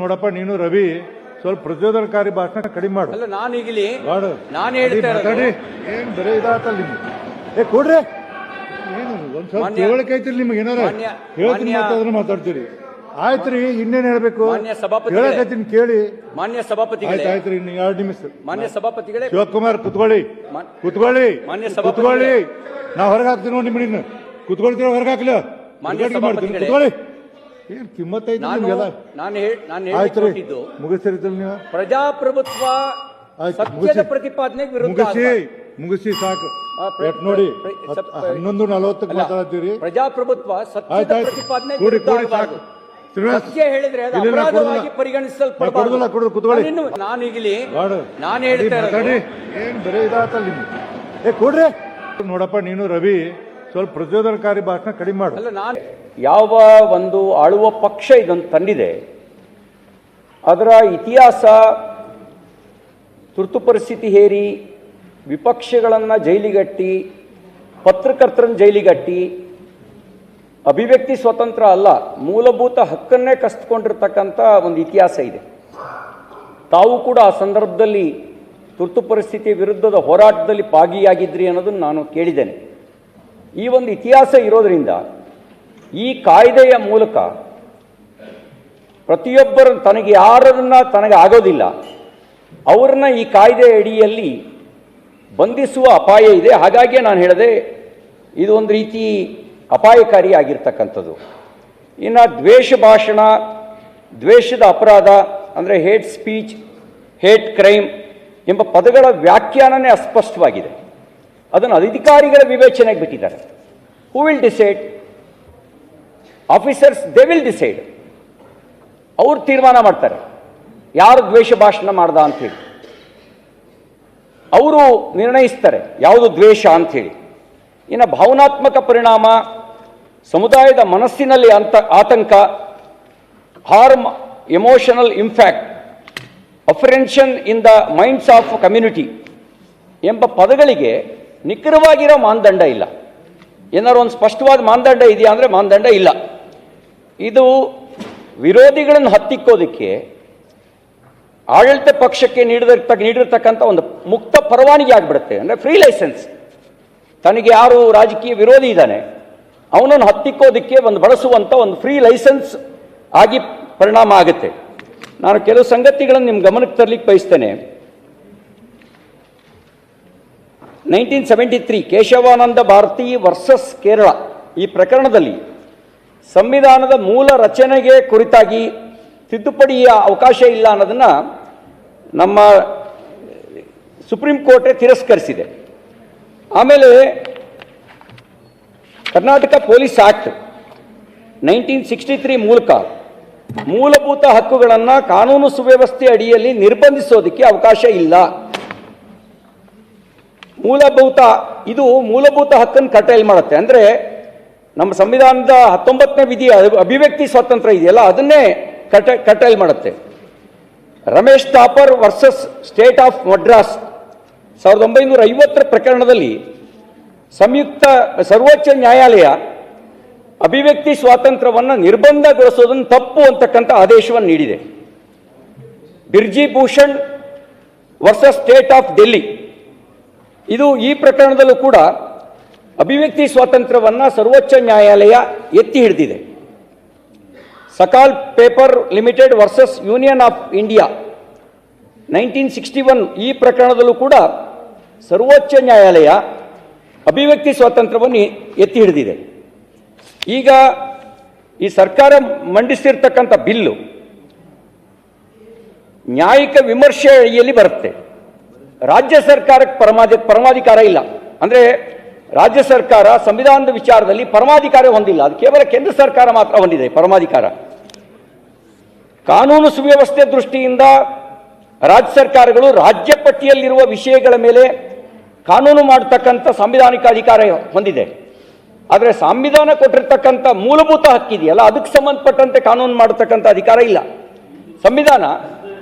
ನೋಡಪ್ಪ, ನೀನು ರವಿ ಸ್ವಲ್ಪ ಪ್ರಚೋದನಕಾರಿ ಭಾಷಣ ಕಡಿಮೆ ಮಾಡು. ಅಲ್ಲ, ನಾನು ಈಗಲಿ ಮಾಡು, ನಾನು ಹೇಳ್ತಾ ಮಾತಾಡಿ. ಏನ್ ಬರೀ ಇದಾತಲ್ಲ ನಿಮ್ಗೆ. ಕೊಡ್ರಿ, ಏನು ಒಂದ್ ಸ್ವಲ್ಪ ತಿಳುವಳಿಕೆ ಐತಿಲ್ಲ ನಿಮ್ಗೆ. ಏನಾರ ಹೇಳ್ತೀನಿ ಮಾತಾಡಿದ್ರೆ ಮಾತಾಡ್ತೀರಿ. ಆಯ್ತ್ರಿ, ಇನ್ನೇನ್ ಹೇಳ್ಬೇಕು? ಹೇಳಕತ್ತೀನಿ ಕೇಳಿ. ಮಾನ್ಯ ಸಭಾಪತಿಗಳೇ, ಆಯ್ತ್ರಿ, ಇನ್ನು 2 ನಿಮಿಷ. ಮಾನ್ಯ ಸಭಾಪತಿಗಳೇ, ಶಿವಕುಮಾರ್ ಕುತ್ಕೊಳ್ಳಿ, ಕುತ್ಕೊಳ್ಳಿ, ಕುತ್ಕೊಳ್ಳಿ. ನಾ ಹೊರಗೆ ಹಾಕ್ತೀನಿ ನೋಡಿ ನಿಮ್ಮನ್ನ. ಕುತ್ಕೊಳ್ತೀರ, ಹೊರಗೆ ಹಾಕ್ಲ. ಕುತ್ಕೊಳ್ಳಿ. ಏನ್ ಕಿಮ್ಮತ್ ಐತಿ ನಿಮ್ಗೆಲ್ಲ? ನಾನು ಮುಗಿಸಿರ್ತಿಲ್ಲ ನೀವು. ಪ್ರಜಾಪ್ರಭುತ್ವ ಸತ್ಯದ ಪ್ರತಿಪಾದನೆಗೆ ವಿರುದ್ಧ. ಮುಗಿಸಿ ಸಾಕು ನೋಡಿ. 11:40 ಮಾತಾಡ್ತೀರಿ. ಪ್ರಜಾಪ್ರಭುತ್ವ ಸತ್ಯದ ಪ್ರತಿಪಾದನೆಗೆ ವಿರುದ್ಧ ಆಗಬಾರದು. ಸತ್ಯ ಹೇಳಿದ್ರೆ ಅದು ಅಪರಾಧವಾಗಿ ಪರಿಗಣಿಸಲ್ಪಡಬಾರದು. ನಾನು ಈಗಲಿ ನಾನು ಹೇಳ್ತಾ ಇರೋದು. ಏನ್ ಬರೀ ಇದಾತಲ್ಲ ನಿಮ್ಗೆ. ಕೊಡ್ರಿ, ನೋಡಪ್ಪ, ನೀನು ರವಿ ಸ್ವಲ್ಪ ಪ್ರಚೋದನಕಾರಿ ಭಾಷಣ ಕಡಿಮೆ ಮಾಡು. ಅಲ್ಲ, ನಾನು ಯಾವ ಒಂದು ಆಳುವ ಪಕ್ಷ ಇದನ್ನು ತಂದಿದೆ, ಅದರ ಇತಿಹಾಸ, ತುರ್ತು ಪರಿಸ್ಥಿತಿ ಹೇರಿ, ವಿಪಕ್ಷಗಳನ್ನು ಜೈಲಿಗಟ್ಟಿ, ಪತ್ರಕರ್ತರನ್ನು ಜೈಲಿಗಟ್ಟಿ, ಅಭಿವ್ಯಕ್ತಿ ಸ್ವತಂತ್ರ ಅಲ್ಲ, ಮೂಲಭೂತ ಹಕ್ಕನ್ನೇ ಕಸಿದುಕೊಂಡಿರ್ತಕ್ಕಂಥ ಒಂದು ಇತಿಹಾಸ ಇದೆ. ತಾವು ಕೂಡ ಆ ಸಂದರ್ಭದಲ್ಲಿ ತುರ್ತು ಪರಿಸ್ಥಿತಿ ವಿರುದ್ಧದ ಹೋರಾಟದಲ್ಲಿ ಭಾಗಿಯಾಗಿದ್ರಿ ಅನ್ನೋದನ್ನು ನಾನು ಕೇಳಿದ್ದೇನೆ. ಈ ಒಂದು ಇತಿಹಾಸ ಇರೋದರಿಂದ ಈ ಕಾಯ್ದೆಯ ಮೂಲಕ ಪ್ರತಿಯೊಬ್ಬರು ತನಗೆ ಯಾರನ್ನ ತನಗೆ ಆಗೋದಿಲ್ಲ ಅವರನ್ನ ಈ ಕಾಯ್ದೆ ಅಡಿಯಲ್ಲಿ ಬಂಧಿಸುವ ಅಪಾಯ ಇದೆ. ಹಾಗಾಗಿ ನಾನು ಹೇಳಿದೆ, ಇದು ಒಂದು ರೀತಿ ಅಪಾಯಕಾರಿ ಆಗಿರ್ತಕ್ಕಂಥದ್ದು. ಇನ್ನು ದ್ವೇಷ ಭಾಷಣ, ದ್ವೇಷದ ಅಪರಾಧ ಅಂದರೆ ಹೇಟ್ ಸ್ಪೀಚ್, ಹೇಟ್ ಕ್ರೈಮ್ ಎಂಬ ಪದಗಳ ವ್ಯಾಖ್ಯಾನನೇ ಅಸ್ಪಷ್ಟವಾಗಿದೆ. ಅದನ್ನು ಅಧಿಕಾರಿಗಳ ವಿವೇಚನೆಗೆ ಬಿಟ್ಟಿದ್ದಾರೆ. Who will decide? Officers, they will decide. ಅವರು ತೀರ್ಮಾನ ಮಾಡ್ತಾರೆ ಯಾರು ದ್ವೇಷ ಭಾಷಣ ಮಾಡ್ದ ಅಂಥೇಳಿ. ಅವರು ನಿರ್ಣಯಿಸ್ತಾರೆ ಯಾವುದು ದ್ವೇಷ ಅಂಥೇಳಿ. ಇನ್ನು ಭಾವನಾತ್ಮಕ ಪರಿಣಾಮ, ಸಮುದಾಯದ ಮನಸ್ಸಿನಲ್ಲಿ ಆತಂಕ, harm, emotional impact, apprehension in the minds of community ಎಂಬ ಪದಗಳಿಗೆ ನಿಖರವಾಗಿರೋ ಮಾನದಂಡ ಇಲ್ಲ. ಏನಾದ್ರು ಒಂದು ಸ್ಪಷ್ಟವಾದ ಮಾನದಂಡ ಇದೆಯಾ ಅಂದರೆ ಮಾನದಂಡ ಇಲ್ಲ. ಇದು ವಿರೋಧಿಗಳನ್ನು ಹತ್ತಿಕ್ಕೋದಕ್ಕೆ ಆಡಳಿತ ಪಕ್ಷಕ್ಕೆ ನೀಡಿರ್ತಕ್ಕಂಥ ಒಂದು ಮುಕ್ತ ಪರವಾನಗಿ ಆಗಿಬಿಡುತ್ತೆ. ಅಂದರೆ ಫ್ರೀ ಲೈಸೆನ್ಸ್. ತನಗೆ ಯಾರು ರಾಜಕೀಯ ವಿರೋಧಿ ಇದ್ದಾನೆ ಅವನನ್ನು ಹತ್ತಿಕ್ಕೋದಕ್ಕೆ ಒಂದು ಬಳಸುವಂಥ ಒಂದು ಫ್ರೀ ಲೈಸೆನ್ಸ್ ಆಗಿ ಪರಿಣಾಮ ಆಗುತ್ತೆ. ನಾನು ಕೆಲವು ಸಂಗತಿಗಳನ್ನು ನಿಮ್ಮ ಗಮನಕ್ಕೆ ತರಲಿಕ್ಕೆ ಬಯಸ್ತೇನೆ. 1973 ಕೇಶವಾನಂದ ಭಾರತಿ ವರ್ಸಸ್ ಕೇರಳ ಈ ಪ್ರಕರಣದಲ್ಲಿ ಸಂವಿಧಾನದ ಮೂಲ ರಚನೆಗೆ ಕುರಿತಾಗಿ ತಿದ್ದುಪಡಿಯ ಅವಕಾಶ ಇಲ್ಲ ಅನ್ನೋದನ್ನು ನಮ್ಮ ಸುಪ್ರೀಂ ಕೋರ್ಟೇ ತಿರಸ್ಕರಿಸಿದೆ. ಆಮೇಲೆ ಕರ್ನಾಟಕ ಪೊಲೀಸ್ ಆಕ್ಟ್ 1963 ಮೂಲಕ ಮೂಲಭೂತ ಹಕ್ಕುಗಳನ್ನು ಕಾನೂನು ಸುವ್ಯವಸ್ಥೆ ಅಡಿಯಲ್ಲಿ ನಿರ್ಬಂಧಿಸೋದಕ್ಕೆ ಅವಕಾಶ ಇಲ್ಲ. ಇದು ಮೂಲಭೂತ ಹಕ್ಕನ್ನು ಕಟೈಲ್ ಮಾಡುತ್ತೆ. ಅಂದರೆ ನಮ್ಮ ಸಂವಿಧಾನದ 19ನೇ ವಿಧಿ ಅಭಿವ್ಯಕ್ತಿ ಸ್ವಾತಂತ್ರ್ಯ ಇದೆಯಲ್ಲ, ಅದನ್ನೇ ಕಟೈಲ್ ಮಾಡುತ್ತೆ. Ramesh Thapar versus state of Madras 1950 ಪ್ರಕರಣದಲ್ಲಿ ಸರ್ವೋಚ್ಚ ನ್ಯಾಯಾಲಯ ಅಭಿವ್ಯಕ್ತಿ ಸ್ವಾತಂತ್ರ್ಯವನ್ನು ನಿರ್ಬಂಧಗೊಳಿಸೋದನ್ನು ತಪ್ಪು ಅಂತಕ್ಕಂಥ ಆದೇಶವನ್ನು ನೀಡಿದೆ. Brij Bhushan versus state of Delhi, ಇದು ಈ ಪ್ರಕರಣದಲ್ಲೂ ಕೂಡ ಅಭಿವ್ಯಕ್ತಿ ಸ್ವಾತಂತ್ರ್ಯವನ್ನು ಸರ್ವೋಚ್ಚ ನ್ಯಾಯಾಲಯ ಎತ್ತಿ ಹಿಡಿದಿದೆ. Sakala paper limited versus union of India 1961, ಈ ಪ್ರಕರಣದಲ್ಲೂ ಕೂಡ ಸರ್ವೋಚ್ಚ ನ್ಯಾಯಾಲಯ ಅಭಿವ್ಯಕ್ತಿ ಸ್ವಾತಂತ್ರ್ಯವನ್ನು ಎತ್ತಿ ಹಿಡಿದಿದೆ. ಈಗ ಈ ಸರ್ಕಾರ ಮಂಡಿಸಿರ್ತಕ್ಕಂಥ ಬಿಲ್ಲು ನ್ಯಾಯಿಕ ವಿಮರ್ಶೆ ಅಡಿಯಲ್ಲಿ ಬರುತ್ತೆ. ರಾಜ್ಯ ಸರ್ಕಾರಕ್ಕೆ ಪರಮಾಧಿಕಾರ ಇಲ್ಲ. ಅಂದರೆ ರಾಜ್ಯ ಸರ್ಕಾರ ಸಂವಿಧಾನದ ವಿಚಾರದಲ್ಲಿ ಪರಮಾಧಿಕಾರ ಹೊಂದಿಲ್ಲ. ಅದು ಕೇವಲ ಕೇಂದ್ರ ಸರ್ಕಾರ ಮಾತ್ರ ಹೊಂದಿದೆ ಪರಮಾಧಿಕಾರ. ಕಾನೂನು ಸುವ್ಯವಸ್ಥೆ ದೃಷ್ಟಿಯಿಂದ ರಾಜ್ಯ ಸರ್ಕಾರಗಳು ರಾಜ್ಯ ಪಟ್ಟಿಯಲ್ಲಿರುವ ವಿಷಯಗಳ ಮೇಲೆ ಕಾನೂನು ಮಾಡತಕ್ಕಂಥ ಸಾಂವಿಧಾನಿಕ ಅಧಿಕಾರ ಹೊಂದಿದೆ. ಆದರೆ ಸಂವಿಧಾನ ಕೊಟ್ಟಿರ್ತಕ್ಕಂಥ ಮೂಲಭೂತ ಹಕ್ಕಿದೆಯಲ್ಲ, ಅದಕ್ಕೆ ಸಂಬಂಧಪಟ್ಟಂತೆ ಕಾನೂನು ಮಾಡತಕ್ಕಂಥ ಅಧಿಕಾರ ಇಲ್ಲ. ಸಂವಿಧಾನ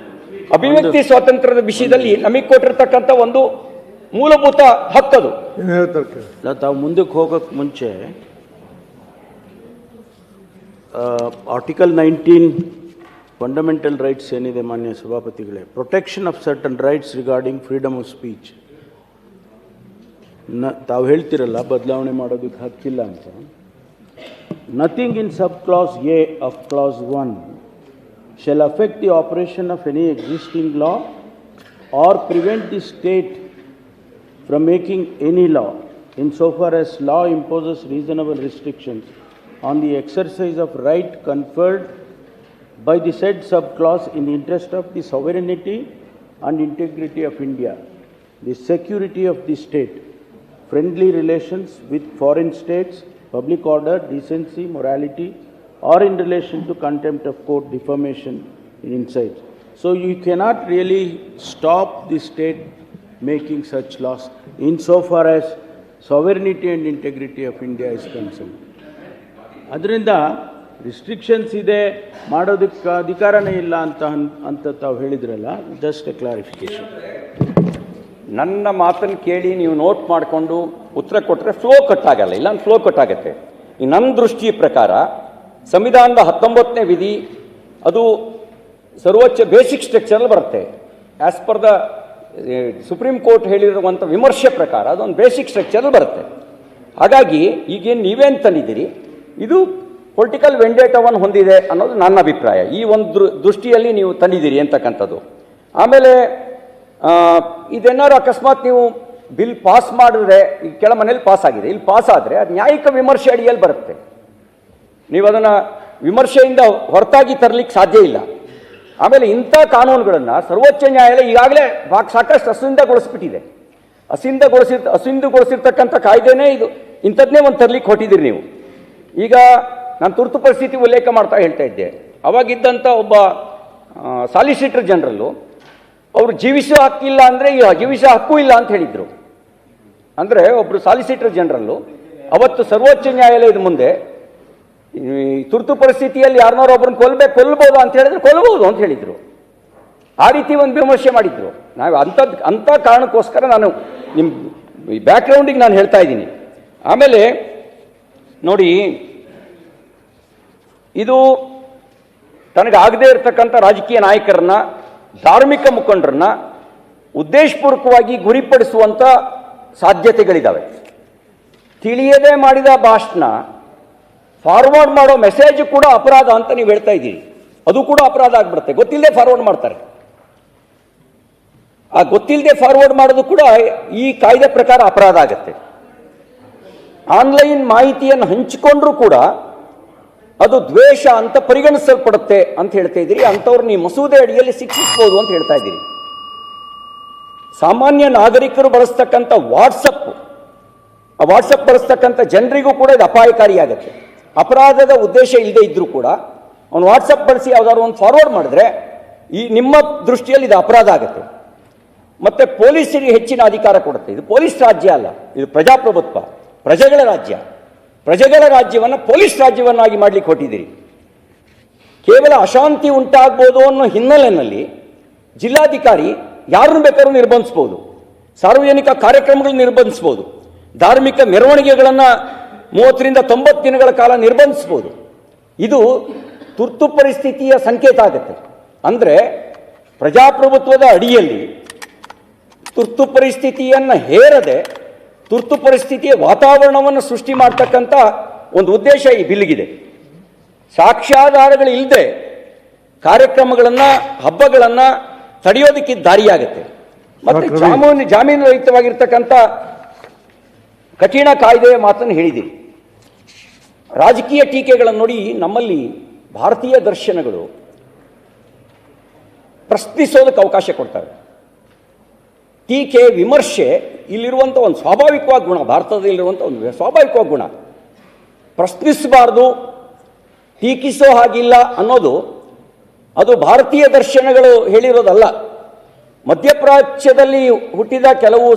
ಅಭಿವ್ಯಕ್ತಿ ಸ್ವಾತಂತ್ರ್ಯದ ವಿಷಯದಲ್ಲಿ ನಮಗೆ ಕೊಟ್ಟಿರ್ತಕ್ಕಂಥ ಒಂದು ಮೂಲಭೂತ ಹಕ್ಕದು. ತಾವು ಮುಂದಕ್ಕೆ ಹೋಗೋಕ್ಕೆ ಮುಂಚೆ ಆರ್ಟಿಕಲ್ 19 ಫಂಡಮೆಂಟಲ್ ರೈಟ್ಸ್ ಏನಿದೆ ಮಾನ್ಯ ಸಭಾಪತಿಗಳೇ, protection of certain rights regarding freedom of speech ತಾವು ಹೇಳ್ತಿರಲ್ಲ ಬದಲಾವಣೆ ಮಾಡೋದಕ್ಕೆ ಹಕ್ಕಿಲ್ಲ ಅಂತ. Nothing in sub clause A of clause 1 shall affect the operation of any existing law or prevent the state from making any law insofar as law imposes reasonable restrictions on the exercise of right conferred by the said subclause in the interest of the sovereignty and integrity of India, the security of the state, friendly relations with foreign states, public order, decency, morality, or in relation to contempt of court, defamation, inside. So you cannot really stop the state making such laws insofar as sovereignty and integrity of India is concerned. ಅದರಿಂದ restrictions ಇದೆ, ಮಾಡೋದಕ್ಕೆ ಅಧಿಕಾರನೇ ಇಲ್ಲ ಅಂತ ತಾವು ಹೇಳಿದ್ರಲ್ಲ, just A clarification. ನನ್ನ ಮಾತನ್ನು ಕೇಳಿ ನೀವು ನೋಟ್ ಮಾಡಿಕೊಂಡು ಉತ್ತರ ಕೊಟ್ಟರೆ ಫ್ಲೋ ಕಟ್ ಆಗಲ್ಲ, ಇಲ್ಲ ಫ್ಲೋ ಕಟ್ ಆಗುತ್ತೆ. ಈ ನನ್ನ ದೃಷ್ಟಿಯ ಪ್ರಕಾರ ಸಂವಿಧಾನದ 19ನೇ ವಿಧಿ ಅದು ಸರ್ವೋಚ್ಚ ಬೇಸಿಕ್ ಸ್ಟ್ರಕ್ಚರಲ್ಲಿ ಬರುತ್ತೆ. As per the supreme court ಹೇಳಿರುವಂಥ ವಿಮರ್ಶೆ ಪ್ರಕಾರ ಅದೊಂದು ಬೇಸಿಕ್ ಸ್ಟ್ರಕ್ಚರಲ್ಲಿ ಬರುತ್ತೆ. ಹಾಗಾಗಿ ಈಗೇನು ನೀವೇನು ತಂದಿದ್ದೀರಿ ಇದು ಪೊಲಿಟಿಕಲ್ ವೆಂಡೇಟವನ್ನು ಹೊಂದಿದೆ ಅನ್ನೋದು ನನ್ನ ಅಭಿಪ್ರಾಯ. ಈ ಒಂದು ದೃಷ್ಟಿಯಲ್ಲಿ ನೀವು ತಂದಿದ್ದೀರಿ ಅಂತಕ್ಕಂಥದ್ದು. ಆಮೇಲೆ ಇದೆನ್ನಾರು ಅಕಸ್ಮಾತ್ ನೀವು ಬಿಲ್ ಪಾಸ್ ಮಾಡಿದ್ರೆ, ಈಗ ಕೆಳ ಮನೇಲಿ ಪಾಸ್ ಆಗಿದೆ, ಇಲ್ಲಿ ಪಾಸ್ ಆದರೆ ಅದು ನ್ಯಾಯಿಕ ವಿಮರ್ಶೆ ಅಡಿಯಲ್ಲಿ ಬರುತ್ತೆ. ನೀವು ಅದನ್ನು ವಿಮರ್ಶೆಯಿಂದ ಹೊರತಾಗಿ ತರಲಿಕ್ಕೆ ಸಾಧ್ಯ ಇಲ್ಲ. ಆಮೇಲೆ ಇಂಥ ಕಾನೂನುಗಳನ್ನು ಸರ್ವೋಚ್ಚ ನ್ಯಾಯಾಲಯ ಈಗಾಗಲೇ ಸಾಕಷ್ಟು ಅಸಿಂಧಗೊಳಿಸ್ಬಿಟ್ಟಿದೆ. ಅಸಿಂಧುಗೊಳಿಸಿರ್ತಕ್ಕಂಥ ಕಾಯ್ದೆನೇ ಇದು, ಇಂಥದ್ದನ್ನೇ ಒಂದು ತರಲಿಕ್ಕೆ ಹೊಟ್ಟಿದ್ದೀರಿ ನೀವು. ಈಗ ನಾನು ತುರ್ತು ಪರಿಸ್ಥಿತಿ ಉಲ್ಲೇಖ ಮಾಡ್ತಾ ಹೇಳ್ತಾ ಇದ್ದೆ, ಅವಾಗಿದ್ದಂಥ ಒಬ್ಬ ಸಾಲಿಸಿಟರ್ ಜನರಲ್ಲು ಅವರು ಜೀವಿಸೋ ಹಕ್ಕಿಲ್ಲ ಅಂದರೆ ಜೀವಿಸೋ ಹಕ್ಕು ಇಲ್ಲ ಅಂತ ಹೇಳಿದರು. ಅಂದರೆ ಒಬ್ಬರು ಸಾಲಿಸಿಟರ್ ಜನರಲ್ಲು ಅವತ್ತು ಸರ್ವೋಚ್ಚ ನ್ಯಾಯಾಲಯದ ಮುಂದೆ ತುರ್ತು ಪರಿಸ್ಥಿತಿಯಲ್ಲಿ ಯಾರನ್ನಾರು ಒಬ್ಬರನ್ನ ಕೊಲ್ಲಬಹುದು ಅಂತ ಹೇಳಿದ್ರೆ ಕೊಲ್ಲಬಹುದು ಅಂತ ಹೇಳಿದರು. ಆ ರೀತಿ ಒಂದು ವಿಮರ್ಶೆ ಮಾಡಿದ್ರು. ನಾವು ಅಂಥ ಕಾರಣಕ್ಕೋಸ್ಕರ ನಾನು ನಿಮ್ಮ ಬ್ಯಾಕ್ಗ್ರೌಂಡಿಗೆ ನಾನು ಹೇಳ್ತಾ ಇದ್ದೀನಿ. ಆಮೇಲೆ ನೋಡಿ, ಇದು ತನಗಾಗದೇ ಇರತಕ್ಕಂಥ ರಾಜಕೀಯ ನಾಯಕರನ್ನ, ಧಾರ್ಮಿಕ ಮುಖಂಡರನ್ನ ಉದ್ದೇಶಪೂರ್ವಕವಾಗಿ ಗುರಿಪಡಿಸುವಂಥ ಸಾಧ್ಯತೆಗಳಿದ್ದಾವೆ. ತಿಳಿಯದೇ ಮಾಡಿದ ಭಾಷಣ ಫಾರ್ವರ್ಡ್ ಮಾಡೋ ಮೆಸೇಜ್ ಕೂಡ ಅಪರಾಧ ಅಂತ ನೀವು ಹೇಳ್ತಾ ಇದ್ದೀರಿ. ಅದು ಕೂಡ ಅಪರಾಧ ಆಗ್ಬಿಡುತ್ತೆ. ಗೊತ್ತಿಲ್ಲದೆ ಫಾರ್ವರ್ಡ್ ಮಾಡ್ತಾರೆ. ಆ ಗೊತ್ತಿಲ್ಲದೆ ಫಾರ್ವರ್ಡ್ ಮಾಡೋದು ಕೂಡ ಈ ಕಾಯ್ದೆ ಪ್ರಕಾರ ಅಪರಾಧ ಆಗುತ್ತೆ. ಆನ್ಲೈನ್ ಮಾಹಿತಿಯನ್ನು ಹಂಚಿಕೊಂಡ್ರೂ ಕೂಡ ಅದು ದ್ವೇಷ ಅಂತ ಪರಿಗಣಿಸಲ್ಪಡುತ್ತೆ ಅಂತ ಹೇಳ್ತಾ ಇದ್ದೀರಿ. ಅಂಥವ್ರನ್ನ ಈ ಮಸೂದೆ ಅಡಿಯಲ್ಲಿ ಶಿಕ್ಷಿಸಬಹುದು ಅಂತ ಹೇಳ್ತಾ ಇದ್ದೀರಿ. ಸಾಮಾನ್ಯ ನಾಗರಿಕರು ಬಳಸ್ತಕ್ಕಂಥ ವಾಟ್ಸಪ್ ಬಳಸ್ತಕ್ಕಂಥ ಜನರಿಗೂ ಕೂಡ ಇದು ಅಪಾಯಕಾರಿಯಾಗುತ್ತೆ. ಅಪರಾಧದ ಉದ್ದೇಶ ಇಲ್ಲದೆ ಇದ್ರೂ ಕೂಡ ಅವನು ವಾಟ್ಸಪ್ ಬಳಸಿ ಯಾವ್ದಾದ್ರು ಒಂದು ಫಾರ್ವರ್ಡ್ ಮಾಡಿದ್ರೆ ಈ ನಿಮ್ಮ ದೃಷ್ಟಿಯಲ್ಲಿ ಇದು ಅಪರಾಧ ಆಗುತ್ತೆ. ಮತ್ತೆ ಪೊಲೀಸರಿಗೆ ಹೆಚ್ಚಿನ ಅಧಿಕಾರ ಕೊಡುತ್ತೆ. ಇದು ಪೊಲೀಸ್ ರಾಜ್ಯ ಅಲ್ಲ, ಇದು ಪ್ರಜಾಪ್ರಭುತ್ವ, ಪ್ರಜೆಗಳ ರಾಜ್ಯ. ಪ್ರಜೆಗಳ ರಾಜ್ಯವನ್ನು ಪೊಲೀಸ್ ರಾಜ್ಯವನ್ನಾಗಿ ಮಾಡಲಿಕ್ಕೆ ಹೊಟ್ಟಿದ್ದೀರಿ. ಕೇವಲ ಅಶಾಂತಿ ಉಂಟಾಗ್ಬೋದು ಅನ್ನೋ ಹಿನ್ನೆಲೆಯಲ್ಲಿ ಜಿಲ್ಲಾಧಿಕಾರಿ ಯಾರನ್ನು ಬೇಕಾದ್ರೂ ನಿರ್ಬಂಧಿಸ್ಬೋದು, ಸಾರ್ವಜನಿಕ ಕಾರ್ಯಕ್ರಮಗಳನ್ನು ನಿರ್ಬಂಧಿಸ್ಬೋದು, ಧಾರ್ಮಿಕ ಮೆರವಣಿಗೆಗಳನ್ನು 30ರಿಂದ 90 ದಿನಗಳ ಕಾಲ ನಿರ್ಬಂಧಿಸ್ಬೋದು. ಇದು ತುರ್ತು ಪರಿಸ್ಥಿತಿಯ ಸಂಕೇತ ಆಗುತ್ತೆ. ಅಂದರೆ ಪ್ರಜಾಪ್ರಭುತ್ವದ ಅಡಿಯಲ್ಲಿ ತುರ್ತು ಪರಿಸ್ಥಿತಿಯನ್ನು ಹೇರದೆ ತುರ್ತು ಪರಿಸ್ಥಿತಿಯ ವಾತಾವರಣವನ್ನು ಸೃಷ್ಟಿ ಮಾಡ್ತಕ್ಕಂಥ ಒಂದು ಉದ್ದೇಶ ಈ ಬಿಲ್ಗಿದೆ. ಸಾಕ್ಷ್ಯಾಧಾರಗಳು ಇಲ್ಲದೆ ಕಾರ್ಯಕ್ರಮಗಳನ್ನು, ಹಬ್ಬಗಳನ್ನು ತಡೆಯೋದಕ್ಕೆ ದಾರಿಯಾಗುತ್ತೆ. ಮತ್ತು ಜಾಮೀನು ರಹಿತವಾಗಿರ್ತಕ್ಕಂಥ ಕಠಿಣ ಕಾಯ್ದೆಯ ಮಾತನ್ನು ಹೇಳಿದ್ದೀರಿ. ರಾಜಕೀಯ ಟೀಕೆಗಳನ್ನು ನೋಡಿ, ನಮ್ಮಲ್ಲಿ ಭಾರತೀಯ ದರ್ಶನಗಳು ಪ್ರಶ್ನಿಸೋದಕ್ಕೆ ಅವಕಾಶ ಕೊಡ್ತಾರೆ. ಟೀಕೆ, ವಿಮರ್ಶೆ ಇಲ್ಲಿರುವಂಥ ಒಂದು ಸ್ವಾಭಾವಿಕವಾದ ಗುಣ, ಭಾರತದಲ್ಲಿರುವಂಥ ಒಂದು ಸ್ವಾಭಾವಿಕವಾದ ಗುಣ. ಪ್ರಶ್ನಿಸಬಾರ್ದು, ಟೀಕಿಸೋ ಹಾಗಿಲ್ಲ ಅನ್ನೋದು ಅದು ಭಾರತೀಯ ದರ್ಶನಗಳು ಹೇಳಿರೋದಲ್ಲ. ಮಧ್ಯಪ್ರಾಚ್ಯದಲ್ಲಿ ಹುಟ್ಟಿದ ಕೆಲವು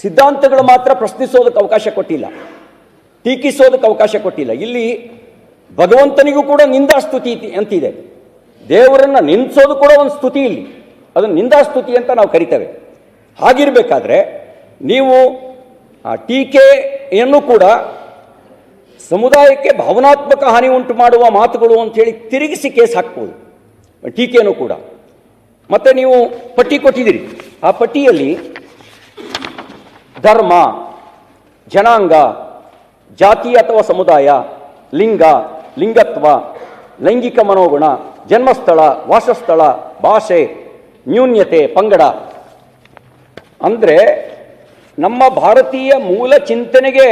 ಸಿದ್ಧಾಂತಗಳು ಮಾತ್ರ ಪ್ರಶ್ನಿಸೋದಕ್ಕೆ ಅವಕಾಶ ಕೊಟ್ಟಿಲ್ಲ, ಟೀಕಿಸೋದಕ್ಕೆ ಅವಕಾಶ ಕೊಟ್ಟಿಲ್ಲ. ಇಲ್ಲಿ ಭಗವಂತನಿಗೂ ಕೂಡ ನಿಂದಾಸ್ತುತಿ ಅಂತಿದೆ. ದೇವರನ್ನು ನಿಂದಿಸೋದು ಕೂಡ ಒಂದು ಸ್ತುತಿ, ಇಲ್ಲಿ ಅದನ್ನು ನಿಂದಾಸ್ತುತಿ ಅಂತ ನಾವು ಕರಿತೇವೆ. ಹಾಗಿರಬೇಕಾದ್ರೆ ನೀವು ಆ ಟೀಕೆಯನ್ನು ಕೂಡ ಸಮುದಾಯಕ್ಕೆ ಭಾವನಾತ್ಮಕ ಹಾನಿ ಉಂಟು ಮಾಡುವ ಮಾತುಗಳು ಅಂಥೇಳಿ ತಿರುಗಿಸಿ ಕೇಸ್ ಹಾಕ್ಬೋದು. ಟೀಕೆನೂ ಕೂಡ. ಮತ್ತು ನೀವು ಪಟ್ಟಿ ಕೊಟ್ಟಿದ್ದೀರಿ, ಆ ಪಟ್ಟಿಯಲ್ಲಿ ಧರ್ಮ, ಜನಾಂಗ, ಜಾತಿ ಅಥವಾ ಸಮುದಾಯ, ಲಿಂಗ, ಲಿಂಗತ್ವ, ಲೈಂಗಿಕ ಮನೋಗುಣ, ಜನ್ಮಸ್ಥಳ, ವಾಸಸ್ಥಳ, ಭಾಷೆ, ನ್ಯೂನ್ಯತೆ, ಪಂಗಡ, ಅಂದರೆ ನಮ್ಮ ಭಾರತೀಯ ಮೂಲ ಚಿಂತನೆಗೆ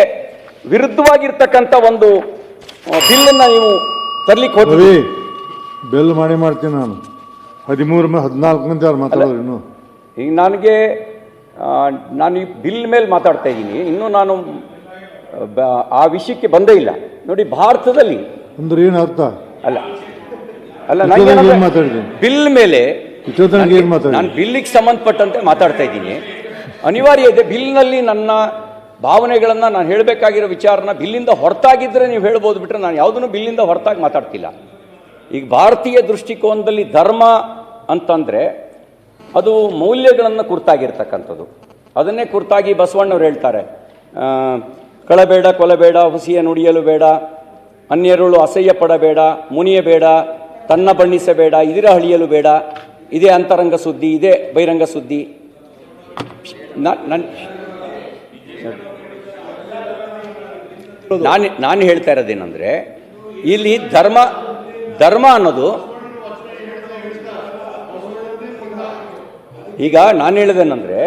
ವಿರುದ್ಧವಾಗಿರ್ತಕ್ಕಂಥ ಒಂದು ಬಿಲ್ಲನ್ನು ನೀವು ತರಲಿಕ್ಕೆ ಹೋದ್ರಿ. ಬೆಲ್ ಮಾಡ್ತೀನಿ ನಾನು. 13-14 ಮಂದಿ ಅವ್ರು ಮಾತಾಡೋರು ಇನ್ನು. ಈಗ ನಾನು ಈ ಬಿಲ್ ಮೇಲೆ ಮಾತಾಡ್ತಾ ಇದ್ದೀನಿ, ಇನ್ನೂ ನಾನು ಆ ವಿಷಯಕ್ಕೆ ಬಂದೇ ಇಲ್ಲ. ನೋಡಿ, ಭಾರತದಲ್ಲಿ ಅಂದ್ರೆ ಏನು ಅರ್ಥ ಅಲ್ಲ ಮಾತಾಡಿದ್ದೀನಿ ಬಿಲ್ ಮೇಲೆ, ನಾನು ಬಿಲ್ಲಿಗೆ ಸಂಬಂಧಪಟ್ಟಂತೆ ಮಾತಾಡ್ತಾ ಇದ್ದೀನಿ. ಅನಿವಾರ್ಯ ಇದೆ. ಬಿಲ್ನಲ್ಲಿ ನನ್ನ ಭಾವನೆಗಳನ್ನು ನಾನು ಹೇಳಬೇಕಾಗಿರೋ ವಿಚಾರನ ಬಿಲ್ಲಿಂದ ಹೊರತಾಗಿದ್ದರೆ ನೀವು ಹೇಳ್ಬೋದು, ಬಿಟ್ಟರೆ ನಾನು ಯಾವುದನ್ನು ಬಿಲ್ಲಿಂದ ಹೊರತಾಗಿ ಮಾತಾಡ್ತಿಲ್ಲ. ಈಗ ಭಾರತೀಯ ದೃಷ್ಟಿಕೋನದಲ್ಲಿ ಧರ್ಮ ಅಂತಂದರೆ ಅದು ಮೌಲ್ಯಗಳನ್ನು ಕುರಿತಾಗಿರ್ತಕ್ಕಂಥದ್ದು. ಅದನ್ನೇ ಕುರಿತಾಗಿ ಬಸವಣ್ಣವ್ರು ಹೇಳ್ತಾರೆ, ಕಳಬೇಡ, ಕೊಲಬೇಡ, ಹುಸಿಯ ನುಡಿಯಲು ಬೇಡ, ಅನ್ಯರುಳು ಅಸಹ್ಯ ಪಡಬೇಡ, ಮುನಿಯಬೇಡ, ತನ್ನ ಬಣ್ಣಿಸಬೇಡ, ಇದಿರ ಹಳಿಯಲು ಬೇಡ, ಇದೇ ಅಂತರಂಗ ಸುದ್ದಿ, ಇದೇ ಬಹಿರಂಗ ಸುದ್ದಿ. ನಾನು ಹೇಳ್ತಾ ಇರೋದೇನೆಂದರೆ, ಇಲ್ಲಿ ಧರ್ಮ ಅನ್ನೋದು, ಈಗ ನಾನು ಹೇಳಿದೇನೆಂದರೆ,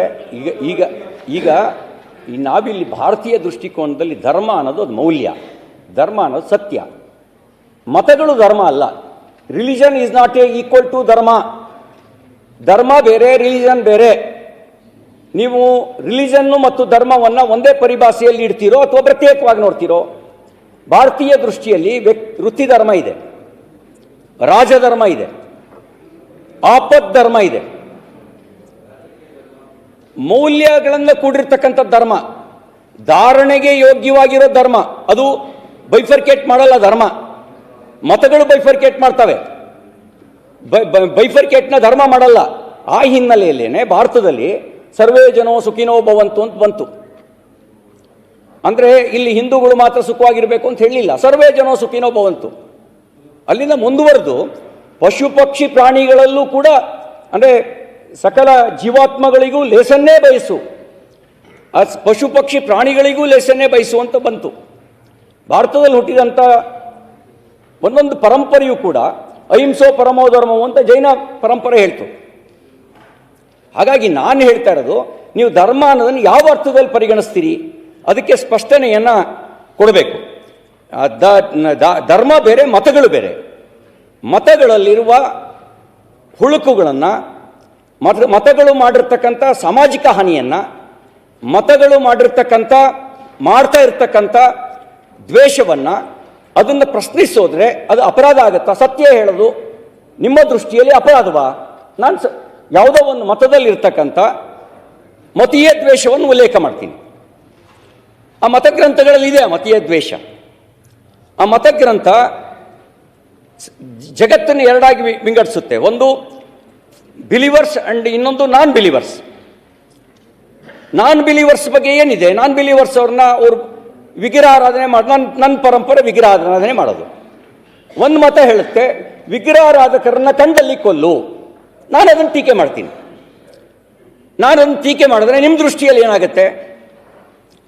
ಈಗ ನಾವಿಲ್ಲಿ ಭಾರತೀಯ ದೃಷ್ಟಿಕೋನದಲ್ಲಿ ಧರ್ಮ ಅನ್ನೋದು ಅದು ಮೌಲ್ಯ, ಧರ್ಮ ಅನ್ನೋದು ಸತ್ಯ. ಮತಗಳು ಧರ್ಮ ಅಲ್ಲ. Religion is not equal to ಧರ್ಮ. ಧರ್ಮ ಬೇರೆ, ರಿಲಿಜನ್ ಬೇರೆ. ನೀವು ರಿಲಿಜನ್ನು ಮತ್ತು ಧರ್ಮವನ್ನು ಒಂದೇ ಪರಿಭಾಷೆಯಲ್ಲಿ ಇಡ್ತೀರೋ ಅಥವಾ ಪ್ರತ್ಯೇಕವಾಗಿ ನೋಡ್ತೀರೋ? ಭಾರತೀಯ ದೃಷ್ಟಿಯಲ್ಲಿ ವೃತ್ತಿ ಧರ್ಮ ಇದೆ, ರಾಜಧರ್ಮ ಇದೆ, ಆಪತ್ ಧರ್ಮ ಇದೆ, ಮೌಲ್ಯಗಳನ್ನು ಕೂಡಿರ್ತಕ್ಕಂಥ ಧರ್ಮ, ಧಾರಣೆಗೆ ಯೋಗ್ಯವಾಗಿರೋ ಧರ್ಮ. ಅದು ಬೈಫರ್ಕೇಟ್ ಮಾಡಲ್ಲ ಧರ್ಮ. ಮತಗಳು ಬೈಫರ್ಕೇಟ್ ಮಾಡ್ತವೆ, ಬೈಫರ್ಕೇಟ್ನ ಧರ್ಮ ಮಾಡಲ್ಲ. ಆ ಹಿನ್ನೆಲೆಯಲ್ಲೇನೆ ಭಾರತದಲ್ಲಿ ಸರ್ವೇ ಜನೋ ಸುಖಿನೋ ಭವಂತು ಅಂತ ಬಂತು. ಅಂದರೆ ಇಲ್ಲಿ ಹಿಂದೂಗಳು ಮಾತ್ರ ಸುಖವಾಗಿರಬೇಕು ಅಂತ ಹೇಳಲಿಲ್ಲ, ಸರ್ವೇ ಜನೋ ಸುಖಿನೋ ಭವಂತು. ಅಲ್ಲಿಂದ ಮುಂದುವರೆದು ಪಶು ಪಕ್ಷಿ ಪ್ರಾಣಿಗಳಲ್ಲೂ ಕೂಡ, ಅಂದರೆ ಸಕಲ ಜೀವಾತ್ಮಗಳಿಗೂ ಲೇಸನ್ನೇ ಬಯಸು, ಆ ಪಶು ಪಕ್ಷಿ ಪ್ರಾಣಿಗಳಿಗೂ ಲೇಸನ್ನೇ ಬಯಸು ಅಂತ ಬಂತು. ಭಾರತದಲ್ಲಿ ಹುಟ್ಟಿದಂಥ ಒಂದೊಂದು ಪರಂಪರೆಯೂ ಕೂಡ ಅಹಿಂಸೋ ಪರಮೋ ಧರ್ಮವು ಅಂತ ಜೈನ ಪರಂಪರೆ ಹೇಳ್ತು. ಹಾಗಾಗಿ ನಾನು ಹೇಳ್ತಾ ಇರೋದು, ನೀವು ಧರ್ಮ ಅನ್ನೋದನ್ನು ಯಾವ ಅರ್ಥದಲ್ಲಿ ಪರಿಗಣಿಸ್ತೀರಿ, ಅದಕ್ಕೆ ಸ್ಪಷ್ಟನೆಯನ್ನು ಕೊಡಬೇಕು. ಧರ್ಮ ಬೇರೆ, ಮತಗಳು ಬೇರೆ. ಮತಗಳಲ್ಲಿರುವ ಹುಳುಕುಗಳನ್ನು, ಮತಗಳು ಮಾಡಿರ್ತಕ್ಕಂಥ ಸಾಮಾಜಿಕ ಹಾನಿಯನ್ನು, ಮತಗಳು ಮಾಡ್ತಾ ಇರ್ತಕ್ಕಂಥ ದ್ವೇಷವನ್ನು, ಅದನ್ನು ಪ್ರಶ್ನಿಸೋದ್ರೆ ಅದು ಅಪರಾಧ ಆಗುತ್ತಾ? ಸತ್ಯ ಹೇಳೋದು ನಿಮ್ಮ ದೃಷ್ಟಿಯಲ್ಲಿ ಅಪರಾಧವಾ? ನಾನು ಯಾವುದೋ ಒಂದು ಮತದಲ್ಲಿರ್ತಕ್ಕಂಥ ಮತೀಯ ದ್ವೇಷವನ್ನು ಉಲ್ಲೇಖ ಮಾಡ್ತೀನಿ. ಆ ಮತಗ್ರಂಥಗಳಲ್ಲಿದೆ ಆ ಮತೀಯ ದ್ವೇಷ. ಆ ಮತಗ್ರಂಥ ಜಗತ್ತನ್ನು ಎರಡಾಗಿ ವಿಂಗಡಿಸುತ್ತೆ. ಒಂದು ಬಿಲಿವರ್ಸ್ ಅಂಡ್ ಇನ್ನೊಂದು ನಾನ್ ಬಿಲಿವರ್ಸ್. ನಾನ್ ಬಿಲಿವರ್ಸ್ ಬಗ್ಗೆ ಏನಿದೆ? ನಾನ್ ಬಿಲಿವರ್ಸ್ ಅವ್ರು ವಿಗ್ರಹಾರಾಧನೆ ಮಾಡಿ, ನನ್ನ ಪರಂಪರೆ ವಿಗ್ರಹಾರಾಧನೆ ಮಾಡೋದು. ಒಂದು ಮತ ಹೇಳುತ್ತೆ ವಿಗ್ರಹಾರಾಧಕರನ್ನ ಕಂಡಲ್ಲಿ ಕೊಲ್ಲು. ನಾನು ಅದನ್ನು ಟೀಕೆ ಮಾಡ್ತೀನಿ. ನಾನು ಅದನ್ನು ಟೀಕೆ ಮಾಡಿದ್ರೆ ನಿಮ್ಮ ದೃಷ್ಟಿಯಲ್ಲಿ ಏನಾಗುತ್ತೆ?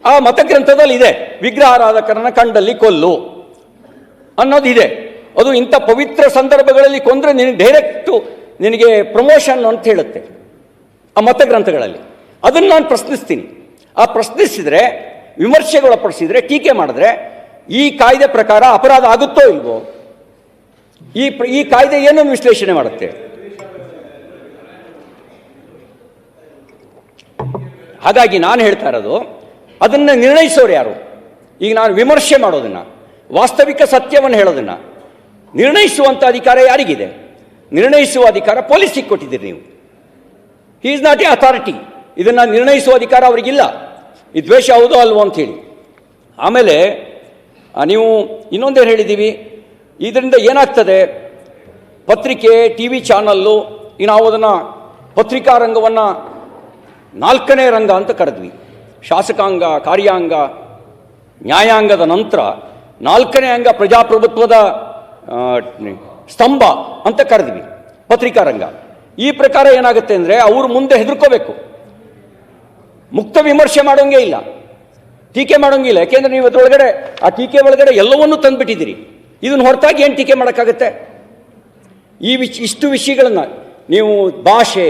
ಆ ಮತಗ್ರಂಥದಲ್ಲಿ ಇದೆ ವಿಗ್ರಹಾರಾಧಕರನ್ನ ಕಂಡಲ್ಲಿ ಕೊಲ್ಲು ಅನ್ನೋದಿದೆ. ಅದು ಇಂಥ ಪವಿತ್ರ ಸಂದರ್ಭಗಳಲ್ಲಿ ಕೊಂದರೆ ನಿನಗೆ ಪ್ರಮೋಷನ್ ಅಂತ ಹೇಳುತ್ತೆ ಆ ಮತಗ್ರಂಥಗಳಲ್ಲಿ. ಅದನ್ನು ನಾನು ಪ್ರಶ್ನಿಸ್ತೀನಿ. ಆ ಪ್ರಶ್ನಿಸಿದರೆ, ವಿಮರ್ಶೆಗೊಳಪಡಿಸಿದರೆ, ಟೀಕೆ ಮಾಡಿದ್ರೆ ಈ ಕಾಯ್ದೆ ಪ್ರಕಾರ ಅಪರಾಧ ಆಗುತ್ತೋ ಇಲ್ವೋ? ಈ ಕಾಯ್ದೆ ಏನನ್ನು ವಿಶ್ಲೇಷಣೆ ಮಾಡುತ್ತೆ? ಹಾಗಾಗಿ ನಾನು ಹೇಳ್ತಾ ಇರೋದು, ಅದನ್ನು ನಿರ್ಣಯಿಸೋರು ಯಾರು? ಈಗ ನಾನು ವಿಮರ್ಶೆ ಮಾಡೋದನ್ನು, ವಾಸ್ತವಿಕ ಸತ್ಯವನ್ನು ಹೇಳೋದನ್ನು ನಿರ್ಣಯಿಸುವಂಥ ಅಧಿಕಾರ ಯಾರಿಗಿದೆ? ನಿರ್ಣಯಿಸುವ ಅಧಿಕಾರ ಪೊಲೀಸಿಗೆ ಕೊಟ್ಟಿದ್ದೀರಿ ನೀವು. He is not A authority. ಇದನ್ನು ನಿರ್ಣಯಿಸುವ ಅಧಿಕಾರ ಅವರಿಗಿಲ್ಲ. ಈ ದ್ವೇಷ ಹೌದೋ ಅಲ್ವೋ ಅಂಥೇಳಿ. ಆಮೇಲೆ ನೀವು ಇನ್ನೊಂದೇನು ಹೇಳಿದ್ದೀವಿ, ಇದರಿಂದ ಏನಾಗ್ತದೆ? ಪತ್ರಿಕೆ, ಟಿ ವಿ ಚಾನಲ್ಲು, ಈಗ ನಾವು ಅದನ್ನು ಪತ್ರಿಕಾ ರಂಗವನ್ನು 4ನೇ ರಂಗ ಅಂತ ಕರೆದ್ವಿ. ಶಾಸಕಾಂಗ, ಕಾರ್ಯಾಂಗ, ನ್ಯಾಯಾಂಗದ ನಂತರ 4ನೇ ಅಂಗ ಪ್ರಜಾಪ್ರಭುತ್ವದ ಸ್ತಂಭ ಅಂತ ಕರೆದ್ವಿ. ಪತ್ರಿಕಾ ರಂಗ. ಈ ಪ್ರಕಾರ ಏನಾಗುತ್ತೆ ಅಂದರೆ ಅವರು ಮುಂದೆ ಹೆದರ್ಕೋಬೇಕು, ಮುಕ್ತ ವಿಮರ್ಶೆ ಮಾಡೋಂಗೇ ಇಲ್ಲ, ಟೀಕೆ ಮಾಡೋಂಗಿಲ್ಲ. ಯಾಕೆಂದ್ರೆ ನೀವು ಅದರೊಳಗಡೆ ಆ ಟೀಕೆ ಒಳಗಡೆ ಎಲ್ಲವನ್ನೂ ತಂದುಬಿಟ್ಟಿದ್ದೀರಿ. ಇದನ್ನು ಹೊರತಾಗಿ ಏನು ಟೀಕೆ ಮಾಡೋಕ್ಕಾಗತ್ತೆ? ಇಷ್ಟು ವಿಷಯಗಳನ್ನು ನೀವು ಭಾಷೆ,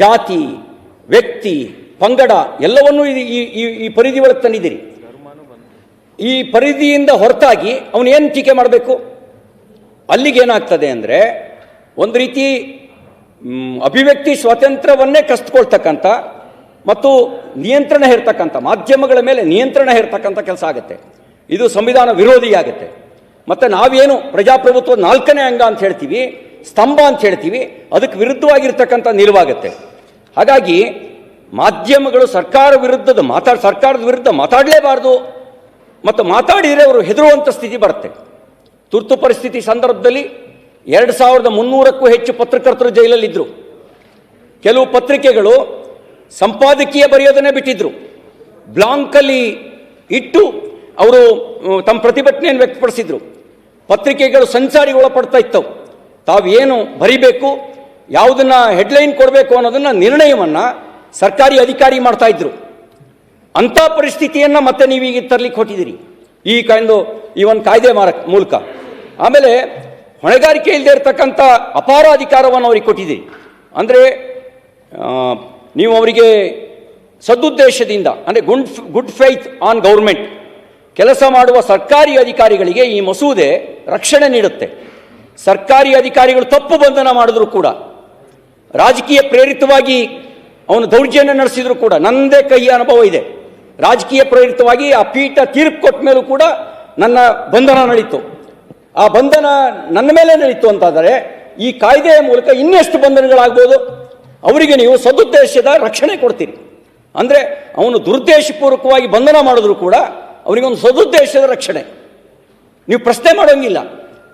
ಜಾತಿ, ವ್ಯಕ್ತಿ, ಪಂಗಡ ಎಲ್ಲವನ್ನೂ ಈ ಪರಿಧಿ ಒಳಗೆ ತಂದಿದ್ದೀರಿ. ಈ ಪರಿಧಿಯಿಂದ ಹೊರತಾಗಿ ಅವನು ಏನು ಟೀಕೆ ಮಾಡಬೇಕು? ಅಲ್ಲಿಗೇನಾಗ್ತದೆ ಅಂದರೆ ಒಂದು ರೀತಿ ಅಭಿವ್ಯಕ್ತಿ ಸ್ವಾತಂತ್ರ್ಯವನ್ನೇ ಕಸ್ಕೊಳ್ತಕ್ಕಂಥ ಮತ್ತು ನಿಯಂತ್ರಣ ಹೇರ್ತಕ್ಕಂಥ, ಮಾಧ್ಯಮಗಳ ಮೇಲೆ ನಿಯಂತ್ರಣ ಹೇರ್ತಕ್ಕಂಥ ಕೆಲಸ ಆಗುತ್ತೆ. ಇದು ಸಂವಿಧಾನ ವಿರೋಧಿಯಾಗುತ್ತೆ. ಮತ್ತು ನಾವೇನು ಪ್ರಜಾಪ್ರಭುತ್ವ 4ನೇ ಅಂಗ ಅಂತ ಹೇಳ್ತೀವಿ, ಸ್ತಂಭ ಅಂತ ಹೇಳ್ತೀವಿ, ಅದಕ್ಕೆ ವಿರುದ್ಧವಾಗಿರ್ತಕ್ಕಂಥ ನಿಲುವಾಗುತ್ತೆ. ಹಾಗಾಗಿ ಮಾಧ್ಯಮಗಳು ಸರ್ಕಾರದ ವಿರುದ್ಧ ಮಾತಾಡಲೇಬಾರ್ದು, ಮತ್ತು ಮಾತಾಡಿದರೆ ಅವರು ಹೆದರುವಂಥ ಸ್ಥಿತಿ ಬರುತ್ತೆ. ತುರ್ತು ಪರಿಸ್ಥಿತಿ ಸಂದರ್ಭದಲ್ಲಿ 2300ಕ್ಕೂ ಹೆಚ್ಚು ಪತ್ರಕರ್ತರು ಜೈಲಲ್ಲಿದ್ದರು. ಕೆಲವು ಪತ್ರಿಕೆಗಳು ಸಂಪಾದಕೀಯ ಬರೆಯೋದನ್ನೇ ಬಿಟ್ಟಿದ್ರು, ಬ್ಲಾಂಕಲ್ಲಿ ಇಟ್ಟು ಅವರು ತಮ್ಮ ಪ್ರತಿಭಟನೆಯನ್ನು ವ್ಯಕ್ತಪಡಿಸಿದ್ರು. ಪತ್ರಿಕೆಗಳು ಸಂಚಾರಿಗೆ ಒಳಪಡ್ತಾ ಇತ್ತವು. ತಾವೇನು ಬರಿಬೇಕು, ಯಾವುದನ್ನು ಹೆಡ್ಲೈನ್ ಕೊಡಬೇಕು ಅನ್ನೋದನ್ನು ನಿರ್ಣಯವನ್ನು ಸರ್ಕಾರಿ ಅಧಿಕಾರಿ ಮಾಡ್ತಾ ಇದ್ರು. ಅಂಥ ಪರಿಸ್ಥಿತಿಯನ್ನು ಮತ್ತೆ ನೀವೀಗ ತರಲಿಕ್ಕೆ ಹೊಟ್ಟಿದ್ದೀರಿ ಈ ಒಂದು ಕಾಯ್ದೆ ಮೂಲಕ. ಆಮೇಲೆ ಹೊಣೆಗಾರಿಕೆ ಇಲ್ಲದೆ ಇರತಕ್ಕಂಥ ಅಪಾರ ಅಧಿಕಾರವನ್ನು ಅವ್ರಿಗೆ ಕೊಟ್ಟಿದ್ದೀರಿ. ಅಂದರೆ ನೀವು ಅವರಿಗೆ ಸದುದ್ದೇಶದಿಂದ, ಅಂದರೆ ಗುಡ್ ಫೇತ್ ಆನ್ ಗೌರ್ಮೆಂಟ್ ಕೆಲಸ ಮಾಡುವ ಸರ್ಕಾರಿ ಅಧಿಕಾರಿಗಳಿಗೆ ಈ ಮಸೂದೆ ರಕ್ಷಣೆ ನೀಡುತ್ತೆ. ಸರ್ಕಾರಿ ಅಧಿಕಾರಿಗಳು ತಪ್ಪು ಬಂಧನ ಮಾಡಿದ್ರು ಕೂಡ, ರಾಜಕೀಯ ಪ್ರೇರಿತವಾಗಿ ಅವನು ದೌರ್ಜನ್ಯ ನಡೆಸಿದ್ರು ಕೂಡ, ನನ್ನದೇ ಕೈ ಅನುಭವ ಇದೆ, ರಾಜಕೀಯ ಪ್ರೇರಿತವಾಗಿ ಆ ಪೀಠ ತೀರ್ಪು ಕೊಟ್ಟ ಮೇಲೂ ಕೂಡ ನನ್ನ ಬಂಧನ ನಡೀತು. ಆ ಬಂಧನ ನನ್ನ ಮೇಲೆ ನಡೀತು ಅಂತಾದರೆ ಈ ಕಾಯ್ದೆಯ ಮೂಲಕ ಇನ್ನೆಷ್ಟು ಬಂಧನಗಳಾಗ್ಬೋದು? ಅವರಿಗೆ ನೀವು ಸದುದ್ದೇಶದ ರಕ್ಷಣೆ ಕೊಡ್ತೀರಿ. ಅಂದರೆ ಅವನು ದುರುದ್ದೇಶಪೂರ್ವಕವಾಗಿ ಬಂಧನ ಮಾಡಿದ್ರು ಕೂಡ ಅವನಿಗೊಂದು ಸದುದ್ದೇಶದ ರಕ್ಷಣೆ. ನೀವು ಪ್ರಶ್ನೆ ಮಾಡೋಂಗಿಲ್ಲ,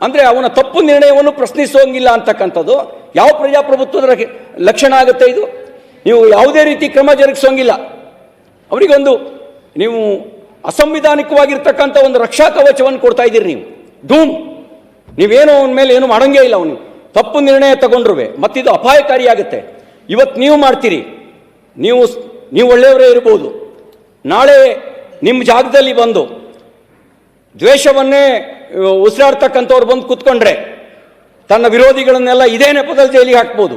ಅಂದರೆ ಅವನ ತಪ್ಪು ನಿರ್ಣಯವನ್ನು ಪ್ರಶ್ನಿಸೋಂಗಿಲ್ಲ ಅಂತಕ್ಕಂಥದ್ದು ಯಾವ ಪ್ರಜಾಪ್ರಭುತ್ವದ ಲಕ್ಷಣ ಆಗುತ್ತೆ ಇದು? ನೀವು ಯಾವುದೇ ರೀತಿ ಕ್ರಮ ಜರುಗಿಸೋಂಗಿಲ್ಲ. ಅವರಿಗೊಂದು ನೀವು ಅಸಂವಿಧಾನಿಕವಾಗಿರ್ತಕ್ಕಂಥ ಒಂದು ರಕ್ಷಾ ಕವಚವನ್ನು ಕೊಡ್ತಾ ಇದ್ದೀರಿ. ನೀವೇನೋ ಅವನ ಮೇಲೆ ಏನು ಮಾಡೋಂಗೇ ಇಲ್ಲ. ಅವನು ತಪ್ಪು ನಿರ್ಣಯ ತಗೊಂಡ್ರುವೆ ಮತ್ತಿದು ಅಪಾಯಕಾರಿಯಾಗುತ್ತೆ. ಇವತ್ತು ನೀವು ಮಾಡ್ತೀರಿ, ನೀವು ಒಳ್ಳೆಯವರೇ ಇರ್ಬೋದು, ನಾಳೆ ನಿಮ್ಮ ಜಾಗದಲ್ಲಿ ಬಂದು ದ್ವೇಷವನ್ನೇ ಉಸಿರಾಡ್ತಕ್ಕಂಥವ್ರು ಬಂದು ಕೂತ್ಕೊಂಡ್ರೆ ತನ್ನ ವಿರೋಧಿಗಳನ್ನೆಲ್ಲ ಇದೇ ನೆಪದಲ್ಲಿ ಜೈಲಿಗೆ ಹಾಕ್ಬೋದು.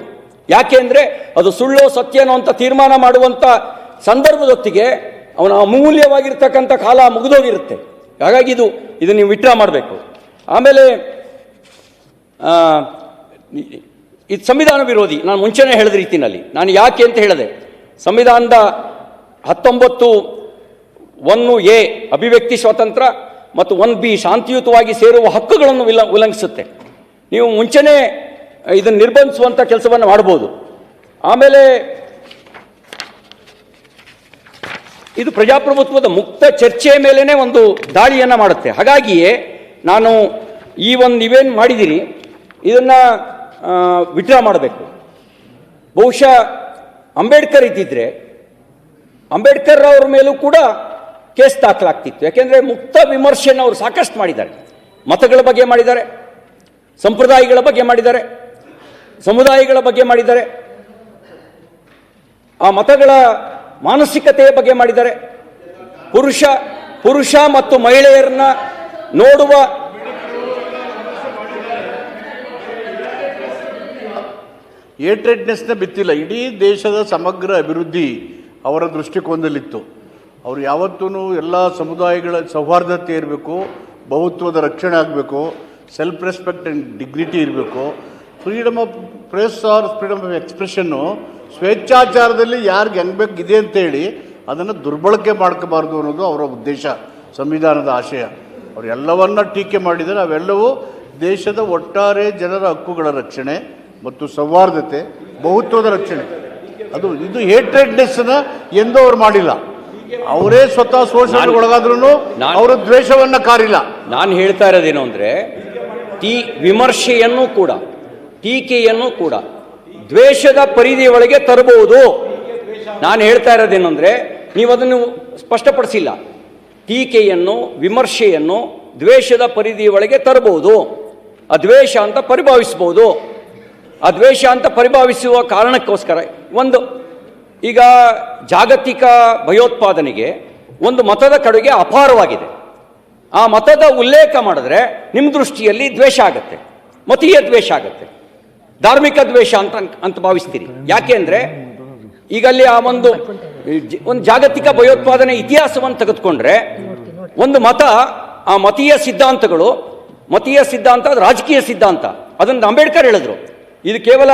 ಯಾಕೆ ಅಂದರೆ ಅದು ಸುಳ್ಳೋ ಸತ್ಯನೋ ಅಂತ ತೀರ್ಮಾನ ಮಾಡುವಂಥ ಸಂದರ್ಭದೊತ್ತಿಗೆ ಅವನ ಅಮೂಲ್ಯವಾಗಿರ್ತಕ್ಕಂಥ ಕಾಲ ಮುಗಿದೋಗಿರುತ್ತೆ. ಹಾಗಾಗಿ ಇದು ನೀವು ವಿಡ್ರಾ ಮಾಡಬೇಕು. ಆಮೇಲೆ ಇದು ಸಂವಿಧಾನ ವಿರೋಧಿ. ನಾನು ಮುಂಚೆನೇ ಹೇಳಿದ ರೀತಿಯಲ್ಲಿ ನಾನು ಯಾಕೆ ಅಂತ ಹೇಳಿದೆ, ಸಂವಿಧಾನದ 19(1)(a) ಅಭಿವ್ಯಕ್ತಿ ಸ್ವಾತಂತ್ರ್ಯ ಮತ್ತು 1(b) ಶಾಂತಿಯುತವಾಗಿ ಸೇರುವ ಹಕ್ಕುಗಳನ್ನು ಉಲ್ಲಂಘಿಸುತ್ತೆ. ನೀವು ಮುಂಚೆನೇ ಇದನ್ನು ನಿರ್ಬಂಧಿಸುವಂಥ ಕೆಲಸವನ್ನು ಮಾಡ್ಬೋದು. ಆಮೇಲೆ ಇದು ಪ್ರಜಾಪ್ರಭುತ್ವದ ಮುಕ್ತ ಚರ್ಚೆಯ ಮೇಲೇ ಒಂದು ದಾಳಿಯನ್ನು ಮಾಡುತ್ತೆ. ಹಾಗಾಗಿಯೇ ನಾನು ನೀವೇನು ಮಾಡಿದ್ದೀರಿ ಇದನ್ನು ವಿಡ್ರಾ ಮಾಡಬೇಕು. ಬಹುಶಃ ಅಂಬೇಡ್ಕರ್ ಇದ್ದಿದ್ರೆ ಅಂಬೇಡ್ಕರ್ ಅವ್ರ ಮೇಲೂ ಕೂಡ ಕೇಸ್ ದಾಖಲಾಗ್ತಿತ್ತು. ಯಾಕೆಂದರೆ ಮುಕ್ತ ವಿಮರ್ಶೆಯನ್ನು ಅವರು ಸಾಕಷ್ಟು ಮಾಡಿದ್ದಾರೆ. ಮತಗಳ ಬಗ್ಗೆ ಮಾಡಿದ್ದಾರೆ, ಸಂಪ್ರದಾಯಗಳ ಬಗ್ಗೆ ಮಾಡಿದ್ದಾರೆ, ಸಮುದಾಯಗಳ ಬಗ್ಗೆ ಮಾಡಿದ್ದಾರೆ, ಆ ಮತಗಳ ಮಾನಸಿಕತೆಯ ಬಗ್ಗೆ ಮಾಡಿದ್ದಾರೆ, ಪುರುಷ ಮತ್ತು ಮಹಿಳೆಯರನ್ನ ನೋಡುವ ಏಟ್ರೆಡ್ನೆಸ್ನ ಬಿತ್ತಿಲ್ಲ. ಇಡೀ ದೇಶದ ಸಮಗ್ರ ಅಭಿವೃದ್ಧಿ ಅವರ ದೃಷ್ಟಿಕೋನದಲ್ಲಿತ್ತು. ಅವರು ಯಾವತ್ತೂ ಎಲ್ಲ ಸಮುದಾಯಗಳ ಸೌಹಾರ್ದತೆ ಇರಬೇಕು, ಬಹುತ್ವದ ರಕ್ಷಣೆ ಆಗಬೇಕು, ಸೆಲ್ಫ್ ರೆಸ್ಪೆಕ್ಟ್ ಆ್ಯಂಡ್ ಡಿಗ್ನಿಟಿ ಇರಬೇಕು, freedom of press or freedom of ಎಕ್ಸ್ಪ್ರೆಷನ್ನು ಸ್ವೇಚ್ಛಾಚಾರದಲ್ಲಿ ಯಾರಿಗೆ ಹೆಂಗಬೇಕಿದೆ ಅಂತೇಳಿ ಅದನ್ನು ದುರ್ಬಳಕೆ ಮಾಡ್ಕೋಬಾರ್ದು ಅನ್ನೋದು ಅವರ ಉದ್ದೇಶ, ಸಂವಿಧಾನದ ಆಶಯ. ಅವರು ಎಲ್ಲವನ್ನ ಟೀಕೆ ಮಾಡಿದರೆ ಅವೆಲ್ಲವೂ ದೇಶದ ಒಟ್ಟಾರೆ ಜನರ ಹಕ್ಕುಗಳ ರಕ್ಷಣೆ ಮತ್ತು ಸೌಹಾರ್ದತೆ, ಬಹುತ್ವದ ರಕ್ಷಣೆ. ಇದು ಹೇಟ್ರೆಡ್ನೆಸ್ನ ಎಂದೂ ಅವ್ರು ಮಾಡಿಲ್ಲ. ಅವರೇ ಸ್ವತಃ ಶೋಷಣೆಗೆ ಒಳಗಾದ್ರೂ ಅವರು ದ್ವೇಷವನ್ನ ಕಾರಿಲ್ಲ. ನಾನು ಹೇಳ್ತಾ ಇರೋದೇನು ಅಂದರೆ ವಿಮರ್ಶೆಯನ್ನು ಕೂಡ ಟೀಕೆಯನ್ನು ಕೂಡ ದ್ವೇಷದ ಪರಿಧಿಯೊಳಗೆ ತರಬಹುದು. ನಾನು ಹೇಳ್ತಾ ಇರೋದೇನು ಅಂದರೆ ನೀವು ಅದನ್ನು ಸ್ಪಷ್ಟಪಡಿಸಿಲ್ಲ. ಟೀಕೆಯನ್ನು ವಿಮರ್ಶೆಯನ್ನು ದ್ವೇಷದ ಪರಿಧಿಯೊಳಗೆ ತರಬಹುದು, ಅದ್ವೇಷ ಅಂತ ಪರಿಭಾವಿಸಬಹುದು. ಆ ದ್ವೇಷ ಅಂತ ಪರಿಭಾವಿಸುವ ಕಾರಣಕ್ಕೋಸ್ಕರ ಒಂದು ಈಗ ಜಾಗತಿಕ ಭಯೋತ್ಪಾದನೆಗೆ ಒಂದು ಮತದ ಕಡೆಗೆ ಅಪಾರವಾಗಿದೆ. ಆ ಮತದ ಉಲ್ಲೇಖ ಮಾಡಿದ್ರೆ ನಿಮ್ಮ ದೃಷ್ಟಿಯಲ್ಲಿ ದ್ವೇಷ ಆಗುತ್ತೆ, ಮತೀಯ ದ್ವೇಷ ಆಗುತ್ತೆ, ಧಾರ್ಮಿಕ ದ್ವೇಷ ಅಂತ ಭಾವಿಸ್ತೀರಿ. ಯಾಕೆ ಅಂದರೆ ಈಗ ಅಲ್ಲಿ ಆ ಒಂದು ಜಾಗತಿಕ ಭಯೋತ್ಪಾದನೆ ಇತಿಹಾಸವನ್ನು ತೆಗೆದುಕೊಂಡ್ರೆ ಒಂದು ಮತ, ಆ ಮತೀಯ ಸಿದ್ಧಾಂತ ಅದು ರಾಜಕೀಯ ಸಿದ್ಧಾಂತ. ಅದನ್ನು ಅಂಬೇಡ್ಕರ್ ಹೇಳಿದ್ರು. ಇದು ಕೇವಲ